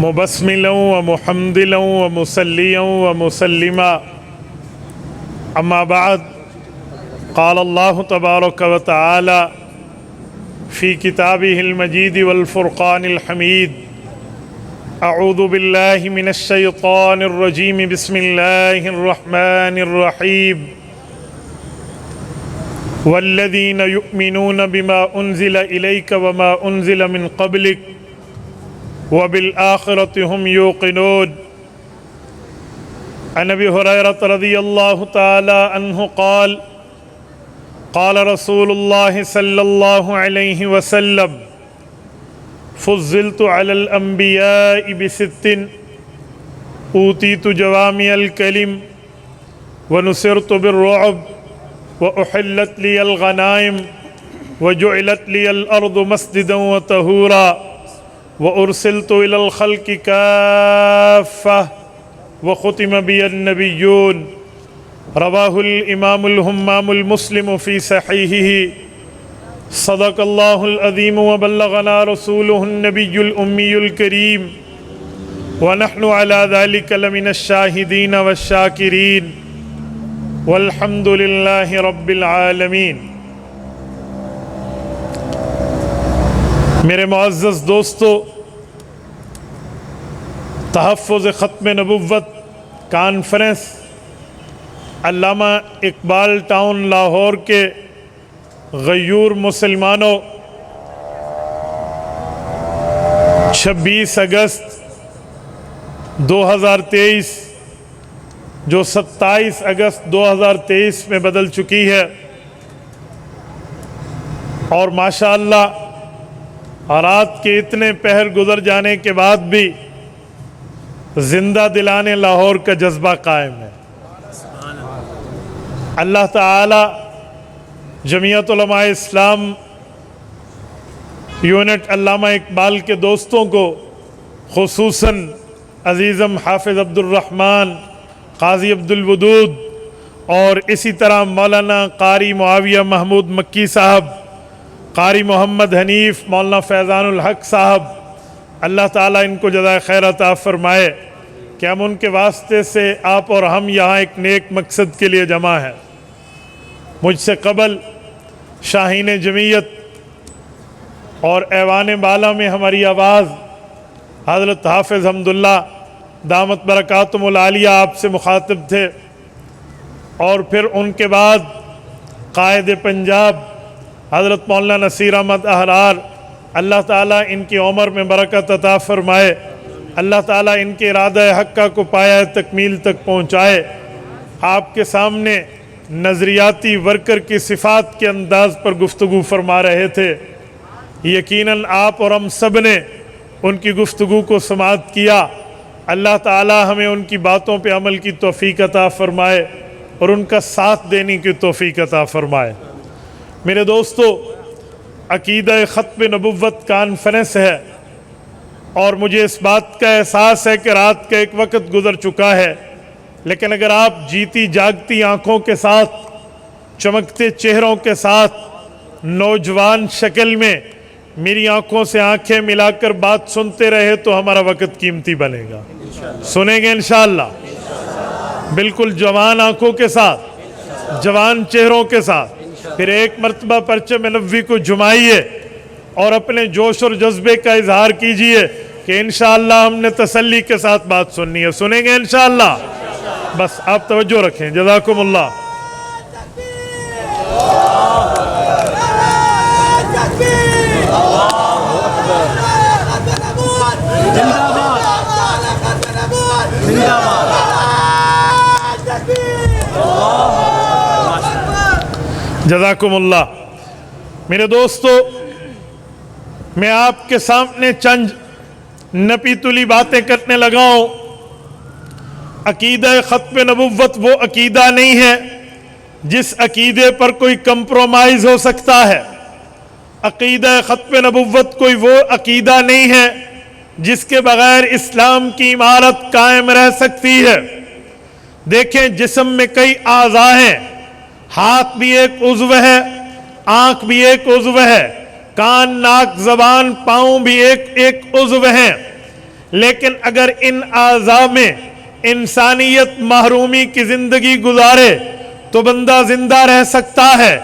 مبسملا ومحمدلا ومصليا ومسلما أما بعد قال الله تبارك وتعالى في كتابه المجيد والفرقان الحميد أعوذ بالله من الشيطان الرجيم بسم الله الرحمن الرحيم والذين يؤمنون بما أنزل إليك وما أنزل من قبلك وبالآخرة هم يوقنون عن أبي هريرة رضي الله تعالى عنه قال قال رسول الله صلى الله عليه وسلم فضلت على الأنبياء بست أوتيت جوامع الكلم ونصرت بالرعب وأحلت لي الغنائم وجعلت لي الأرض مسجدا وطهورا وأرسلت إلى الخلق كافة وختم بي النبيون رواه الإمام الهمام المسلم في صحيحه صدق الله العظيم وبلغنا رسوله النبي الأمي الكريم ونحن على ذلك لمن الشاهدين والشاكرين والحمد لله رب العالمین۔ میرے معزز دوستو، تحفظ ختم نبوت کانفرنس علامہ اقبال ٹاؤن لاہور کے غیور مسلمانوں، 26 اگست 2023 جو 27 اگست 2023 میں بدل چکی ہے، اور ماشاءاللہ رات کے اتنے پہر گزر جانے کے بعد بھی زندہ دلانے لاہور کا جذبہ قائم ہے۔ اللہ تعالی جمعیت علماء اسلام یونٹ علامہ اقبال کے دوستوں کو، خصوصاً عزیزم حافظ عبد الرحمن، قاضی عبد الودود، اور اسی طرح مولانا قاری معاویہ محمود مکی صاحب، قاری محمد حنیف، مولانا فیضان الحق صاحب، اللہ تعالیٰ ان کو جزائے خیر عطا فرمائے کہ ہم ان کے واسطے سے آپ اور ہم یہاں ایک نیک مقصد کے لیے جمع ہیں۔ مجھ سے قبل شاہین جمعیت اور ایوان بالا میں ہماری آواز حضرت حافظ حمداللہ دامت برکاتہم العالیہ آپ سے مخاطب تھے، اور پھر ان کے بعد قائد پنجاب حضرت مولانا نصیر احمد احرار، اللہ تعالیٰ ان کی عمر میں برکت عطا فرمائے، اللہ تعالیٰ ان کے ارادہ حقہ کو پایہ تکمیل تک پہنچائے۔ آپ کے سامنے نظریاتی ورکر کی صفات کے انداز پر گفتگو فرما رہے تھے، یقیناً آپ اور ہم سب نے ان کی گفتگو کو سماعت کیا۔ اللہ تعالیٰ ہمیں ان کی باتوں پہ عمل کی توفیق عطا فرمائے اور ان کا ساتھ دینے کی توفیق عطا فرمائے۔ میرے دوستو، عقیدہ ختم نبوت کانفرنس ہے، اور مجھے اس بات کا احساس ہے کہ رات کا ایک وقت گزر چکا ہے، لیکن اگر آپ جیتی جاگتی آنکھوں کے ساتھ، چمکتے چہروں کے ساتھ، نوجوان شکل میں میری آنکھوں سے آنکھیں ملا کر بات سنتے رہے تو ہمارا وقت قیمتی بنے گا۔ سنیں گے انشاءاللہ؟ بالکل جوان آنکھوں کے ساتھ، جوان چہروں کے ساتھ۔ پھر ایک مرتبہ پرچم نبوی کو جمائیے اور اپنے جوش اور جذبے کا اظہار کیجئے کہ انشاءاللہ ہم نے تسلی کے ساتھ بات سننی ہے۔ سنیں گے انشاءاللہ؟ بس آپ توجہ رکھیں، جزاکم اللہ۔ جزاکم اللہ۔ میرے دوستو، میں آپ کے سامنے چند نپی تلی باتیں کرنے لگا ہوں۔ عقیدہ ختم نبوت وہ عقیدہ نہیں ہے جس عقیدے پر کوئی کمپرومائز ہو سکتا ہے۔ عقیدہ ختم نبوت کوئی وہ عقیدہ نہیں ہے جس کے بغیر اسلام کی عمارت قائم رہ سکتی ہے۔ دیکھیں، جسم میں کئی اعضاء ہیں، ہاتھ بھی ایک عضو ہے، آنکھ بھی ایک عضو ہے، کان، ناک، زبان، پاؤں بھی ایک عضو ہیں، لیکن اگر ان اعضاء میں انسانیت محرومی کی زندگی گزارے تو بندہ زندہ رہ سکتا ہے،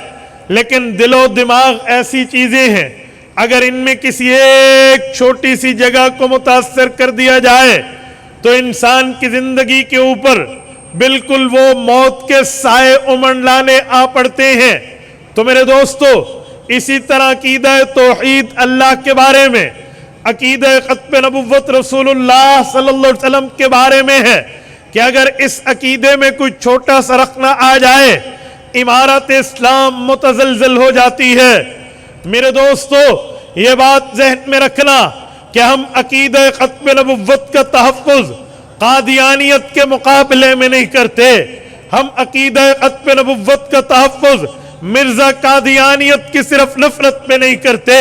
لیکن دل و دماغ ایسی چیزیں ہیں اگر ان میں کسی ایک چھوٹی سی جگہ کو متاثر کر دیا جائے تو انسان کی زندگی کے اوپر بالکل وہ موت کے سائے امنڈلانے آ پڑتے ہیں۔ تو میرے دوستو، اسی طرح عقیدہ توحید اللہ کے بارے میں، عقیدہ ختم نبوت رسول اللہ صلی اللہ علیہ وسلم کے بارے میں ہے کہ اگر اس عقیدے میں کوئی چھوٹا سا رخنہ آ جائے عمارت اسلام متزلزل ہو جاتی ہے۔ میرے دوستو، یہ بات ذہن میں رکھنا کہ ہم عقیدہ ختم نبوت کا تحفظ قادیانیت کے مقابلے میں نہیں کرتے، ہم عقیدہ ختم نبوت کا تحفظ مرزا قادیانیت کی صرف نفرت میں نہیں کرتے،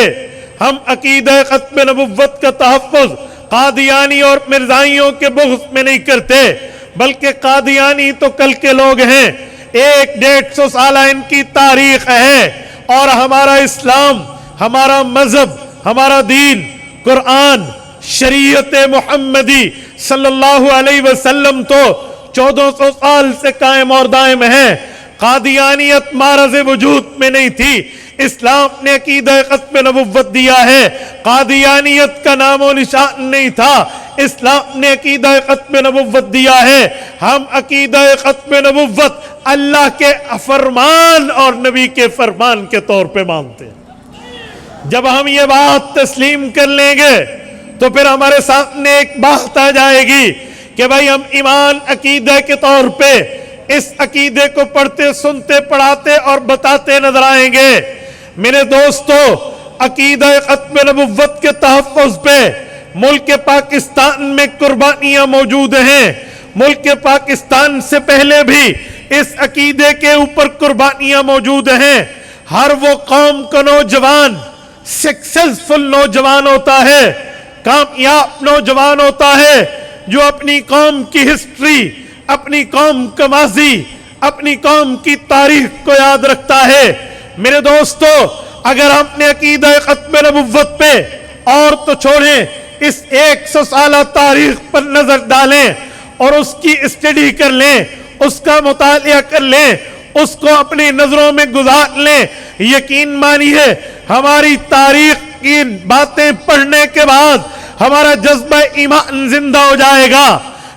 ہم عقیدہ ختم نبوت کا تحفظ قادیانی اور مرزائیوں کے بغض میں نہیں کرتے، بلکہ قادیانی تو کل کے لوگ ہیں، 100-150 سالہ ان کی تاریخ ہے، اور ہمارا اسلام، ہمارا مذہب، ہمارا دین، قرآن، شریعت محمدی صلی اللہ علیہ وسلم تو 1400 سال سے قائم اور دائم ہے۔ قادیانیت معرض وجود میں نہیں تھی، اسلام نے عقیدہ ختم نبوت دیا ہے، قادیانیت کا نام و نشان نہیں تھا، اسلام نے عقیدہ ختم نبوت دیا ہے۔ ہم عقیدہ ختم نبوت اللہ کے فرمان اور نبی کے فرمان کے طور پہ مانتے ہیں۔ جب ہم یہ بات تسلیم کر لیں گے تو پھر ہمارے سامنے ایک بات آ جائے گی کہ بھائی ہم ایمان عقیدہ کے طور پہ اس عقیدے کو پڑھتے، سنتے، پڑھاتے اور بتاتے نظر آئیں گے۔ میرے دوستو، عقیدہ ختم نبوت کے تحفظ پہ ملک پاکستان میں قربانیاں موجود ہیں، ملک پاکستان سے پہلے بھی اس عقیدے کے اوپر قربانیاں موجود ہیں۔ ہر وہ قوم کا نوجوان سکسیسفل نوجوان ہوتا ہے، کامیاب نوجوان ہوتا ہے جو اپنی قوم کی ہسٹری، اپنی قوم کا ماضی، اپنی قوم کی تاریخ کو یاد رکھتا ہے۔ میرے دوستو، اگر ہم نے عقیدہ ختم نبوت پہ اور تو چھوڑیں، اس 100 سالہ تاریخ پر نظر ڈالیں اور اس کی اسٹڈی کر لیں، اس کا مطالعہ کر لیں، اس کو اپنی نظروں میں گزار لیں، یقین مانیے ہماری تاریخ کی باتیں پڑھنے کے بعد ہمارا جذبہ ایمان زندہ ہو جائے گا۔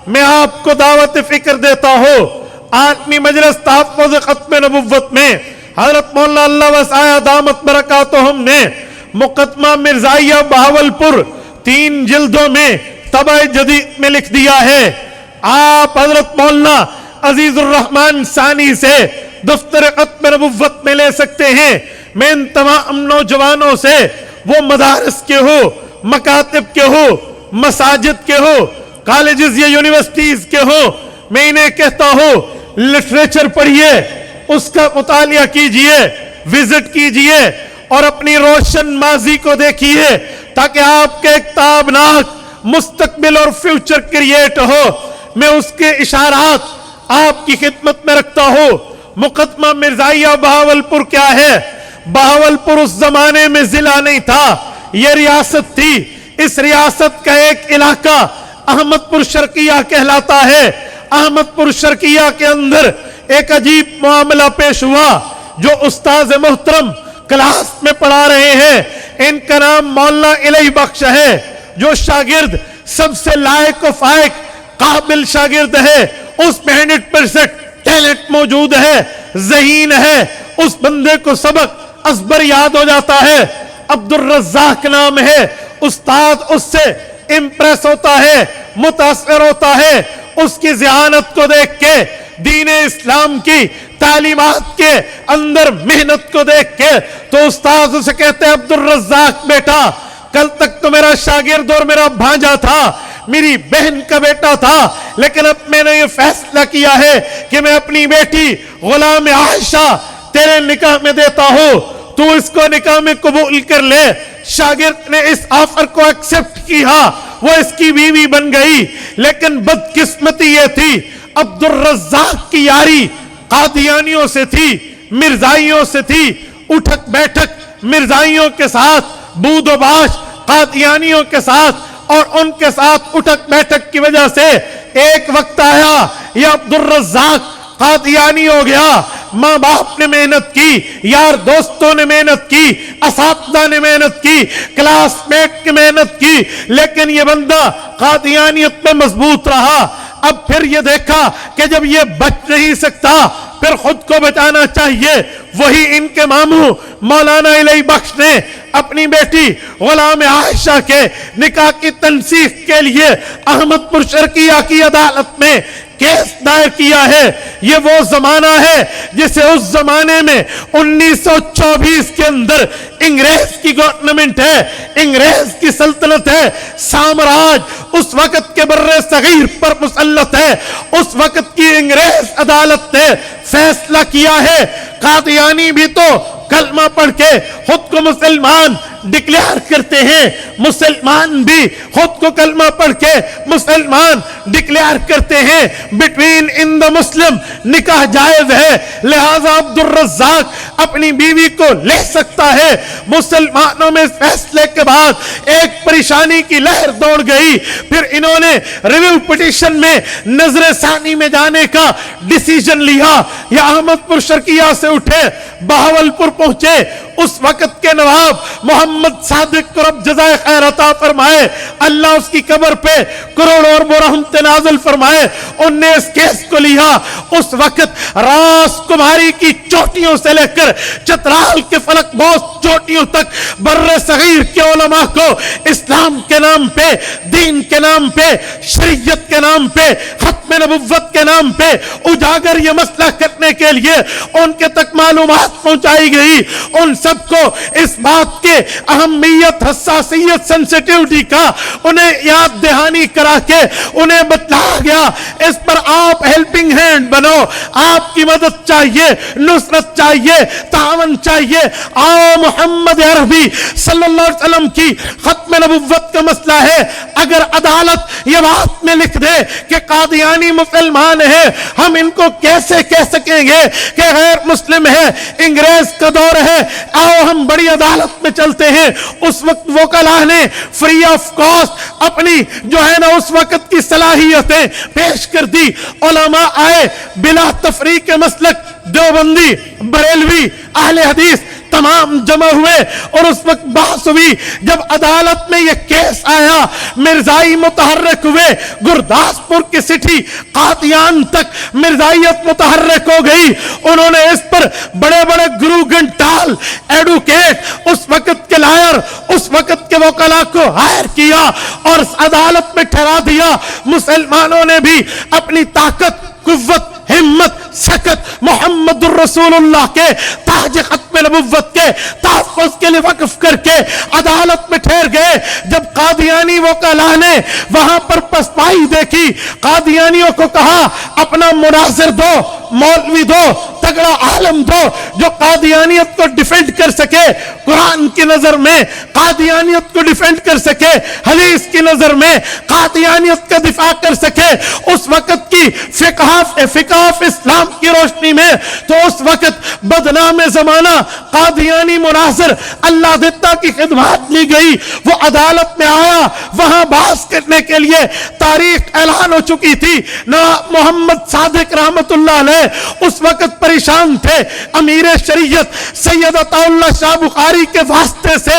میں آپ کو دعوت فکر دیتا ہوں، عالمی مجلس تحفظ ختم نبوت میں حضرت مولانا اللہ وسعہ دامت برکاتہم نے مقدمہ مرزائیہ بہاولپور 3 جلدوں میں طبع جدید میں لکھ دیا ہے۔ آپ حضرت مولانا عزیز الرحمن ثانی سے دفتر ختم نبوت میں لے سکتے ہیں۔ میں ان تمام نوجوانوں سے، وہ مدارس کے ہو، مکاتب کے ہو، مساجد کے ہو، کالجز یا یونیورسٹیز کے ہو، میں انہیں کہتا ہوں لٹریچر پڑھیے، اس کا مطالعہ کیجئے، وزٹ کیجئے اور اپنی روشن ماضی کو دیکھیے تاکہ آپ کے ایک تابناک مستقبل اور فیوچر کریٹ ہو۔ میں اس کے اشارات آپ کی خدمت میں رکھتا ہوں۔ مقدمہ مرزائیہ بہاولپور کیا ہے؟ بہاولپور اس زمانے میں ضلع نہیں تھا، یہ ریاست تھی۔ اس ریاست کا ایک علاقہ احمد پور شرقیہ کہلاتا ہے۔ احمد پور شرقیہ کے اندر ایک عجیب معاملہ پیش ہوا۔ جو استاذ محترم کلاس میں پڑھا رہے ہیں، ان کا نام مولانا الہی بخش ہے۔ جو شاگرد سب سے لائق و فائق قابل شاگرد ہے، اس میں 100% ٹیلنٹ موجود ہے، ذہین ہے، اس بندے کو سبق ازبر یاد ہو جاتا ہے۔ عبدالرزاق نام ہے، استاد اس سے امپریس ہوتا ہے، متاثر ہوتا ہے۔ اس کی ذہانت کو دیکھ کے، دین اسلام کی تعلیمات کے اندر محنت کو دیکھ کے، تو استاد اسے کہتے ہیں عبدالرزاق بیٹا، کل تک تو میرا شاگرد اور میرا بھانجا تھا، میری بہن کا بیٹا تھا، لیکن اب میں نے یہ فیصلہ کیا ہے کہ میں اپنی بیٹی غلام عائشہ تیرے نکاح میں دیتا ہوں، تو اس کو نکاح میں قبول کر لے۔ شاگرد نے اس آفر کو ایکسپٹ کیا، وہ اس کی بیوی بن گئی۔ لیکن بدقسمتی یہ تھی، عبدالرزاق کی یاری قادیانیوں سے تھی، مرزائیوں سے تھی، اٹھک بیٹھک مرزائیوں کے ساتھ، بود و باش قادیانیوں کے ساتھ، اور ان کے ساتھ اٹھک بیٹھک کی وجہ سے ایک وقت آیا یہ عبدالرزاق قادیانی ہو گیا. ماں باپ نے محنت کی, یار دوستوں نے محنت کی, اساتذہ نے محنت کی, کلاس میٹ نے محنت کی, لیکن یہ بندہ قادیانیت میں مضبوط رہا. اب پھر یہ دیکھا کہ جب یہ بچ نہیں سکتا پھر خود کو بچانا چاہیے. وہی ان کے ماموں مولانا الہی بخش نے اپنی بیٹی غلام عائشہ کے نکاح کی تنسیخ کے لیے احمد پور شرقیہ کی عدالت میں کیس دائر کیا ہے. یہ وہ زمانہ ہے جسے اس زمانے میں 1924 کے اندر انگریز کی گورنمنٹ ہے, انگریز کی سلطنت ہے, سامراج اس وقت کے بر صغیر پر مسلط ہے. اس وقت کی انگریز عدالت نے فیصلہ کیا ہے قادیانی بھی تو کلمہ پڑھ کے خود کو مسلمان ڈکلیئر کرتے ہیں, مسلمان بھی خود کو کلمہ پڑھ کے مسلمان ڈکلیئر کرتے ہیں. بٹوین ان دا مسلم نکاح جائز ہے, لہذا عبدالرزاق اپنی بیوی کو لے سکتا ہے. مسلمانوں میں اس فیصلے کے بعد ایک پریشانی کی لہر دوڑ گئی. پھر انہوں نے ریویو پٹیشن میں نظر ثانی میں جانے کا ڈیسیجن لیا. یا احمد پور شرقیہ سے اٹھے بہاولپور پہنچے. اس وقت کے نواب محمد صادق کو رب جزائے خیر عطا فرمائے, اللہ اس کی قبر پہ کروڑوں اور رحمت نازل فرمائے. ان نے اس کیس کو لیا. اس وقت راس کماری کی چوٹیوں سے لے کر چترال کے فلک بوس چوٹیوں تک بر صغیر کے علماء کو اسلام کے نام پہ, دین کے نام پہ, شریعت کے نام پہ, ختم نبوت کے نام پہ اجاگر یہ مسئلہ کرنے کے لیے ان کے تک معلومات پہنچائی گئی. ان سب کو اس بات کے اہمیت, حساسیت, سینسیٹیوٹی کا انہیں یاد دہانی کرا کے انہیں بتلایا گیا. اس پر آپ ہیلپنگ ہینڈ بنو, آپ کی مدد چاہیے, نصرت چاہیے, تعاون چاہیے. آؤ محمد عربی صلی اللہ علیہ وسلم کی ختم نبوت کا مسئلہ ہے. اگر عدالت یہ بات میں لکھ دے کہ قادیانی مسلمان ہے, ہم ان کو کیسے کہہ سکیں گے کہ غیر مسلم ہے, انگریز کا دور ہے, آؤ ہم بڑی عدالت میں چلتے ہیں. اس وقت وکلاء نے فری آف کاسٹ اپنی جو ہے نا اس وقت کی صلاحیتیں پیش کر دی. علماء آئے بلا تفریق مسلک, دیوبندی, بریلوی, اہل حدیث تمام جمع ہوئے اور اس وقت بحث ہوئی. جب عدالت میں یہ کیس آیا مرزائی متحرک ہوئے, گرداسپور کی سٹی قادیان تک مرزائیت متحرک ہو گئی. انہوں نے اس پر بڑے بڑے گرو گھنٹال ایڈوکیٹ, اس وقت کے لائر, اس وقت کے وکلاء کو ہائر کیا اور عدالت میں ٹھہرا دیا. مسلمانوں نے بھی اپنی طاقت, قوت, ہمت, سکت محمد الرسول اللہ کے تاج ختم نبوت کے تحفظ کے لیے وقف کر کے عدالت میں ٹھہر گئے. جب قادیانی وکلاء نے وہاں پر پسپائی دیکھی, قادیانیوں کو کہا اپنا مناظر دو, مولوی دو, تگڑا عالم دو جو قادیانیت کو ڈیفینڈ کر سکے, قرآن کی نظر میں قادیانیت کو ڈیفینڈ کر سکے, حدیث کی نظر میں قادیانیت کا دفاع کر سکے. اس وقت کی فقہ اسلام کی روشنی میں تو اس وقت بدنام زمانہ قادیانی مناظر اللہ دتا کی خدمات لی گئی. وہ عدالت میں آیا, وہاں بحث کرنے کے لیے تاریخ اعلان ہو چکی تھی. نواب محمد صادق رحمت اللہ علیہ اس وقت پریشان تھے. امیر شریعت سید عطا اللہ شاہ بخاری کے واسطے سے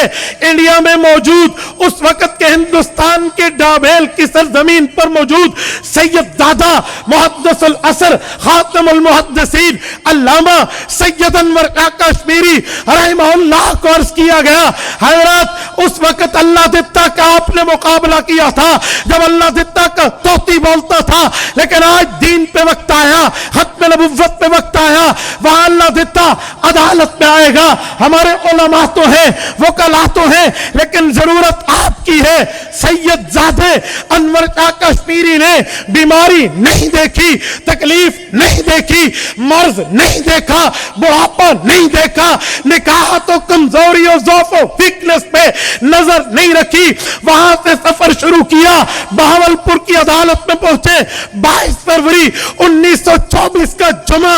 انڈیا میں موجود, اس وقت کے ہندوستان کے ڈابیل کی سرزمین پر موجود سید دادا محدث العصر خاتم المحدثین علامہ سید انور کشمیری رحمہ اللہ کو عرض کیا گیا, حضرات اس وقت اللہ دتا کا آپ نے مقابلہ کیا تھا جب اللہ دتا کا توتی بولتا تھا, لیکن آج دین پہ وقت آیا, ختم نبوت پہ وقت آیا, وہاں اللہ دتا عدالت میں آئے گا. ہمارے علماء تو ہیں, وکلاء تو ہیں, لیکن ضرورت آپ کی ہے. سید زادے انور کشمیری نے بیماری نہیں دیکھی, تکلیف نہیں دیکھی, مرض نہیں دیکھا, بڑھاپا نہیں دیکھا, نکاح تو کمزوری اور ضعف و ویکنس پہ نظر نہیں رکھی. وہاں سے سفر شروع کیا, بہاولپور کی عدالت میں پہنچے. 22 فروری 1924 کا جمعہ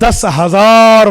10,000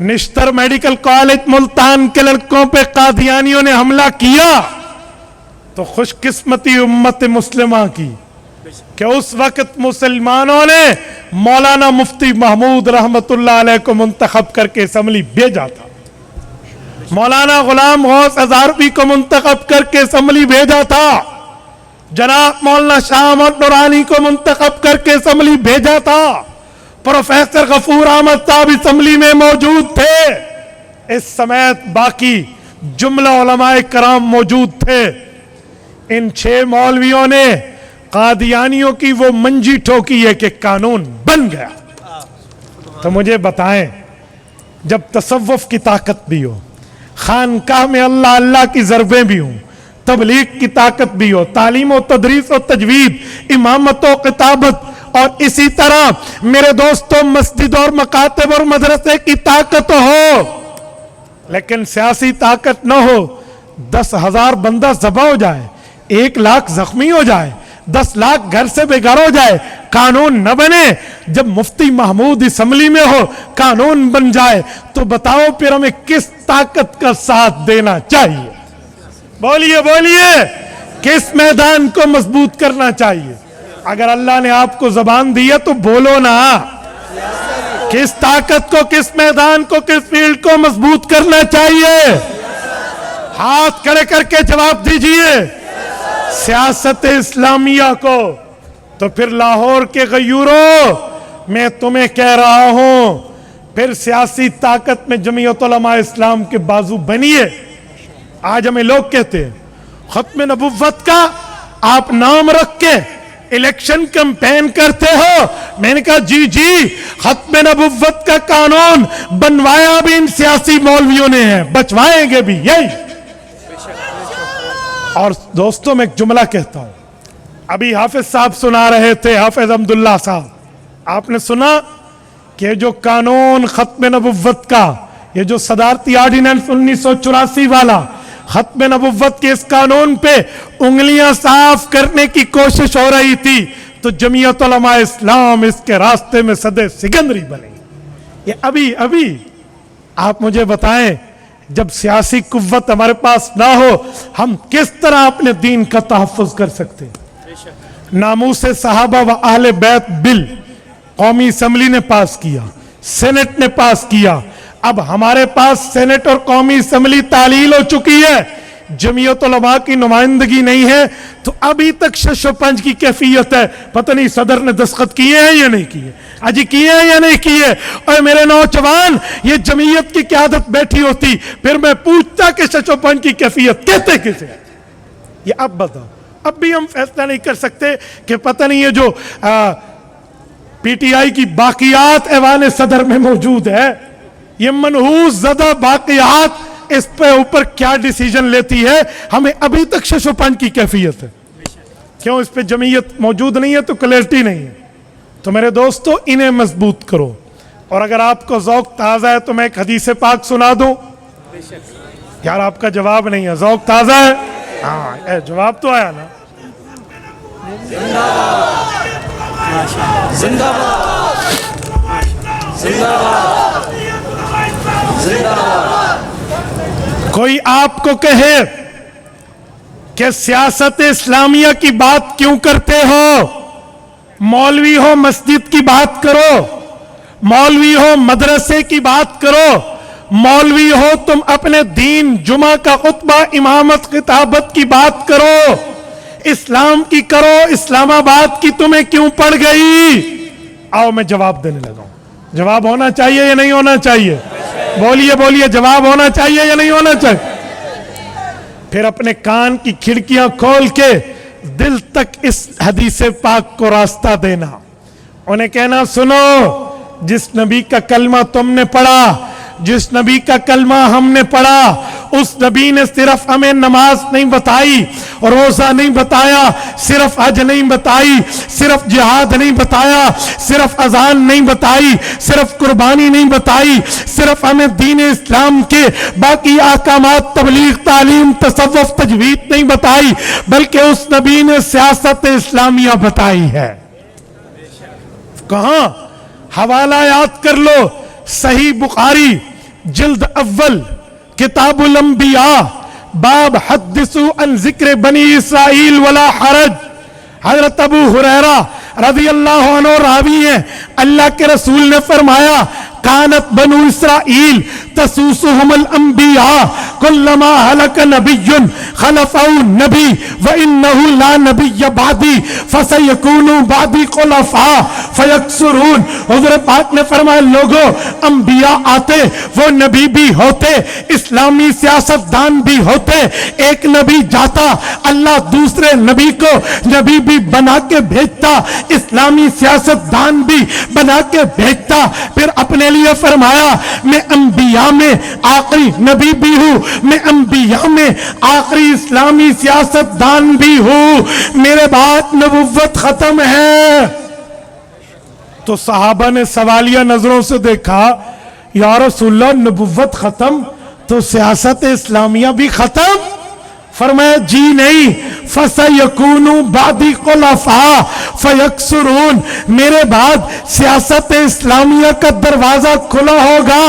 نشتر میڈیکل کالج ملتان کے لڑکوں پہ قادیانیوں نے حملہ کیا تو خوش قسمتی امت مسلمہ کی کہ اس وقت مسلمانوں نے مولانا مفتی محمود رحمت اللہ علیہ کو منتخب کر کے اسمبلی بھیجا تھا، مولانا غلام غوث ہزاروی کو منتخب کر کے اسمبلی بھیجا تھا، جناب مولانا شاہ احمد نورانی کو منتخب کر کے اسمبلی بھیجا تھا، پروفیسر غفور احمد صاحب اسمبلی میں موجود تھے، اس سمیت باقی جملہ علماء کرام موجود تھے۔ ان 6 مولویوں نے قادیانیوں کی وہ منجی ٹھوکی ہے کہ قانون بن گیا۔ تو مجھے بتائیں، جب تصوف کی طاقت بھی ہو، خانقاہ میں اللہ اللہ کی ضربیں بھی ہوں، تبلیغ کی طاقت بھی ہو، تعلیم و تدریس و تجوید، امامت و خطابت، اور اسی طرح میرے دوستوں مسجد اور مکاتب اور مدرسے کی طاقت ہو، لیکن سیاسی طاقت نہ ہو، 10,000 بندہ ذبح ہو جائے، 1 لاکھ زخمی ہو جائے، 10 لاکھ گھر سے بے گھر ہو جائے، قانون نہ بنے، جب مفتی محمود اسمبلی میں ہو قانون بن جائے، تو بتاؤ پھر ہمیں کس طاقت کا ساتھ دینا چاہیے؟ بولیے بولیے، کس میدان کو مضبوط کرنا چاہیے؟ اگر اللہ نے آپ کو زبان دی ہے تو بولو نا، کس طاقت کو، کس میدان کو، کس فیلڈ کو مضبوط کرنا چاہیے؟ ہاتھ کھڑے کر کے جواب دیجئے۔ سیاست اسلامیہ کو۔ تو پھر لاہور کے غیوروں، میں تمہیں کہہ رہا ہوں، پھر سیاسی طاقت میں جمعیت علماء اسلام کے بازو بنیے۔ آج ہمیں لوگ کہتے ہیں ختم نبوت کا آپ نام رکھ کے الیکشن کمپین کرتے ہو، میں نے کہا جی جی، ختم نبوت کا قانون بنوایا بھی ان سیاسی مولویوں نے ہے، بچوائیں گے بھی یہی۔ اور دوستوں میں ایک جملہ کہتا ہوں، ابھی حافظ صاحب سنا رہے تھے، حافظ عبداللہ صاحب، آپ نے سنا کہ جو قانون ختم نبوت کا، یہ جو صدارتی آرڈیننس 1984 والا ختم نبوت کے اس قانون پہ انگلیاں صاف کرنے کی کوشش ہو رہی تھی، تو جمعیت علماء اسلام اس کے راستے میں صدے سکندری بنے۔ یہ ابھی آپ مجھے بتائیں، جب سیاسی قوت ہمارے پاس نہ ہو، ہم کس طرح اپنے دین کا تحفظ کر سکتے ہیں؟ ناموس صحابہ و اہل بیت بل قومی اسمبلی نے پاس کیا، سینٹ نے پاس کیا، اب ہمارے پاس سینٹ اور قومی اسمبلی تعلیل ہو چکی ہے، جمعیت علماء کی نمائندگی نہیں ہے، تو ابھی تک شش و پنج کی کیفیت ہے، پتہ نہیں صدر نے دستخط کیے ہیں یا نہیں کیے، اجی کیے ہیں یا نہیں کیے۔ اور میرے نوجوان، یہ جمعیت کی قیادت بیٹھی ہوتی، پھر میں پوچھتا کہ شش و پنج کی کیفیت کہتے کسے؟ یہ اب بتاؤ، اب بھی ہم فیصلہ نہیں کر سکتے کہ پتہ نہیں یہ جو پی ٹی آئی کی باقیات ایوان صدر میں موجود ہے، یہ منحوس زدہ باقیات اس پہ اوپر کیا ڈیسیجن لیتی ہے، ہمیں ابھی تک شش و پنج کی کیفیت ہے۔ کیوں؟ اس پہ جمعیت موجود نہیں ہے تو کلیئرٹی نہیں ہے۔ تو میرے دوستو، انہیں مضبوط کرو۔ اور اگر آپ کو ذوق تازہ ہے تو میں ایک حدیث پاک سنا دوں۔ یار آپ کا جواب نہیں ہے، ذوق تازہ ہے؟ ہاں جواب تو آیا نا۔ زندہ باد، زندہ باد، زندہ باد۔ کوئی آپ کو کہے کہ سیاست اسلامیہ کی بات کیوں کرتے ہو؟ مولوی ہو مسجد کی بات کرو، مولوی ہو مدرسے کی بات کرو، مولوی ہو تم اپنے دین جمعہ کا خطبہ امامت خطابت کی بات کرو، اسلام کی کرو، اسلام آباد کی تمہیں کیوں پڑ گئی؟ آؤ میں جواب دینے لگا ہوں۔ جواب ہونا چاہیے یا نہیں ہونا چاہیے؟ بولیے بولیے، جواب ہونا چاہیے یا نہیں ہونا چاہیے؟ پھر اپنے کان کی کھڑکیاں کھول کے دل تک اس حدیث پاک کو راستہ دینا، انہیں کہنا سنو، جس نبی کا کلمہ تم نے پڑھا، جس نبی کا کلمہ ہم نے پڑھا، اس نبی نے صرف ہمیں نماز نہیں بتائی، روزہ نہیں بتایا، صرف حج نہیں بتائی، صرف جہاد نہیں بتایا، صرف اذان نہیں بتائی، صرف قربانی نہیں بتائی، صرف ہمیں دین اسلام کے باقی احکامات، تبلیغ، تعلیم، تصوف، تجوید نہیں بتائی، بلکہ اس نبی نے سیاست اسلامیہ بتائی ہے۔ کہاں؟ حوالہ یاد کر لو، صحیح بخاری جلد اول کتاب الانبیاء باب حدثوا عن ذکر بنی اسرائیل ولا حرج. حضرت ابو ہریرہ رضی اللہ عنہ راوی ہیں, اللہ کے رسول نے فرمایا کانت بنو اسرائیل تسوسهم الانبیاء کلما ہلک نبی خلفه نبی وانه لا نبی بعدی فسیکون بعدی خلفاء فیکثرون. حضور پاک نے فرمایا لوگوں انبیاء آتے وہ نبی بھی ہوتے, اسلامی سیاست دان بھی ہوتے, ایک نبی جاتا اللہ دوسرے نبی کو نبی بھی بنا کے بھیجتا, اسلامی سیاست دان بھی بنا کے بھیجتا. پھر اپنے لیے فرمایا میں انبیاء میں آخری نبی بھی ہوں, میں انبیاء میں آخری اسلامی سیاست دان بھی ہوں, میرے بعد نبوت ختم ہے. تو صحابہ نے سوالیہ نظروں سے دیکھا یا رسول اللہ نبوت ختم تو سیاست اسلامیہ بھی ختم؟ فرمایا جی نہیں, فَسَيَكُونُ بَعْدِ خُلَفَاءَ فَيَكْثُرُونَ, میرے بعد سیاست اسلامیہ کا دروازہ کھلا ہوگا,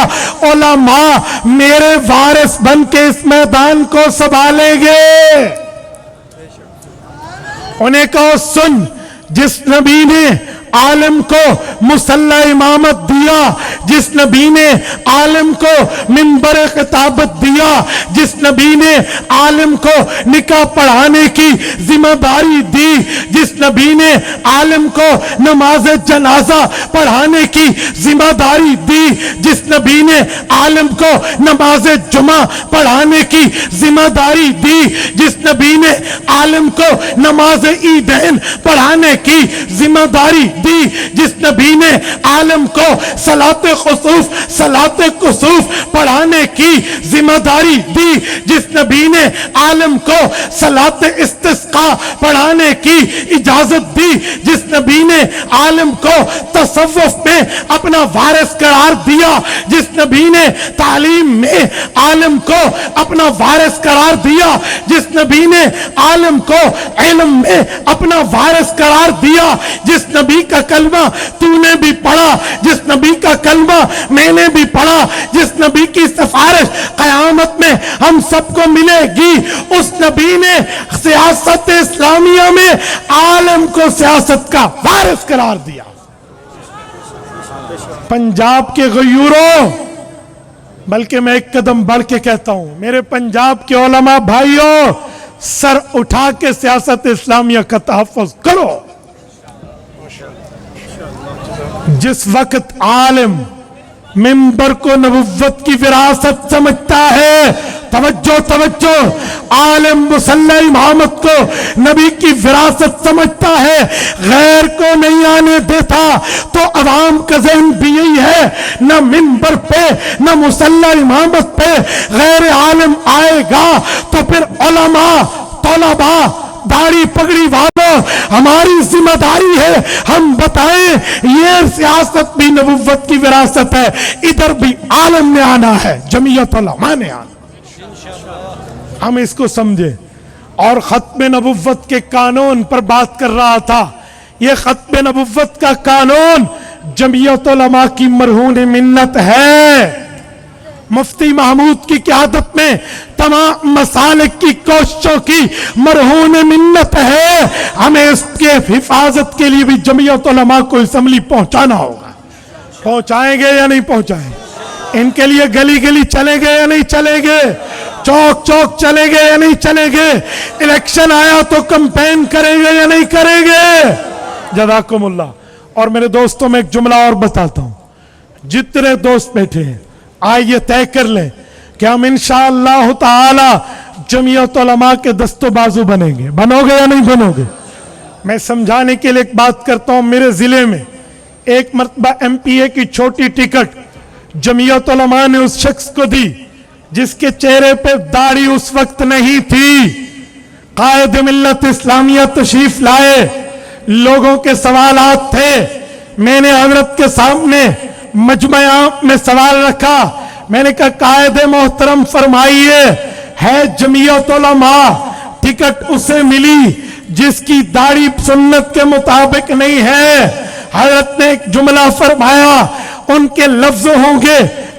علماء میرے وارث بن کے اس میدان کو سنبھالیں گے. انہیں کہو سن, جس نبی نے عالم کو مصلی امامت دیا, جس نبی نے عالم کو منبر خطابت دیا, جس نبی نے عالم کو نکاح پڑھانے کی ذمہ داری دی, جس نبی نے عالم کو نماز جنازہ پڑھانے کی ذمہ داری دی, جس نبی نے عالم کو نماز جمعہ پڑھانے کی ذمہ داری دی, جس نبی نے عالم کو نماز عیدین پڑھانے کی ذمہ داری دی, جس نبی نے عالم کو صلاۃ خسوف صلاۃ کسوف پڑھانے کی ذمہ داری دی, جس نبی نے عالم کو صلاۃ استسقاء پڑھانے کی اجازت دی, جس نبی نے عالم کو تصوف میں اپنا وارث قرار دیا, جس نبی نے تعلیم میں عالم کو اپنا وارث قرار دیا, جس نبی نے عالم کو علم میں اپنا وارث قرار دیا, جس نبی کا کلمہ تو نے بھی پڑھا, جس نبی کا کلمہ میں نے بھی پڑھا, جس نبی کی سفارش قیامت میں ہم سب کو ملے گی, اس نبی نے سیاست اسلامیہ میں عالم کو سیاست کا وارث قرار دیا. پنجاب کے غیوروں, بلکہ میں ایک قدم بڑھ کے کہتا ہوں میرے پنجاب کے علماء بھائیوں, سر اٹھا کے سیاست اسلامیہ کا تحفظ کرو. جس وقت عالم منبر کو نبوت کی وراثت سمجھتا ہے, توجہ توجہ, عالم مصلی امامت کو نبی کی وراثت سمجھتا ہے, غیر کو نہیں آنے دیتا, تو عوام کا ذہن بھی یہی ہے, نہ منبر پہ نہ مصلی امامت پہ غیر عالم آئے گا, تو پھر علماء طلباء داڑھی پگڑی والوں ہماری ذمہ داری ہے ہم بتائیں یہ سیاست بھی نبوت کی وراثت ہے, ادھر بھی عالم نے آنا ہے, جمعیت علماء نے آنا, ہم اس کو سمجھے. اور ختم نبوت کے قانون پر بات کر رہا تھا, یہ ختم نبوت کا قانون جمعیت علماء کی مرہون منت ہے. مفتی محمود کی قیادت میں تمام مسالک کی کوششوں کی مرہون منت ہے, ہمیں اس کے حفاظت کے لیے بھی جمعیت علماء کو اسمبلی پہنچانا ہوگا. پہنچائیں گے یا نہیں پہنچائیں؟ ان کے لیے گلی گلی چلیں گے یا نہیں چلیں گے؟ چوک چوک چلیں گے یا نہیں چلیں گے؟ الیکشن آیا تو کمپین کریں گے یا نہیں کریں گے؟ جزاکم اللہ. اور میرے دوستوں میں ایک جملہ اور بتاتا ہوں, جتنے دوست بیٹھے ہیں آئیے طے کر لیں کہ ہم انشاءاللہ تعالی جمعیت علماء کے دست و بازو بنیں گے. بنو گے یا نہیں بنو گے؟ میں سمجھانے کے لیے ایک بات کرتا ہوں, میرے ضلع میں ایک مرتبہ ایم پی اے کی چھوٹی ٹکٹ جمعیت علماء نے اس شخص کو دی جس کے چہرے پہ داڑھی اس وقت نہیں تھی. قائد ملت اسلامیہ تشریف لائے, لوگوں کے سوالات تھے, میں نے حضرت کے سامنے مجمع میں سوال رکھا, میں نے کہا قائد محترم فرمائیے, ہے جمعیت علماء, ٹکٹ اسے ملی جس کی داڑھی سنت کے مطابق نہیں ہے. حضرت نے ایک جملہ فرمایا, ان کے لفظ ہوں گے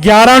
11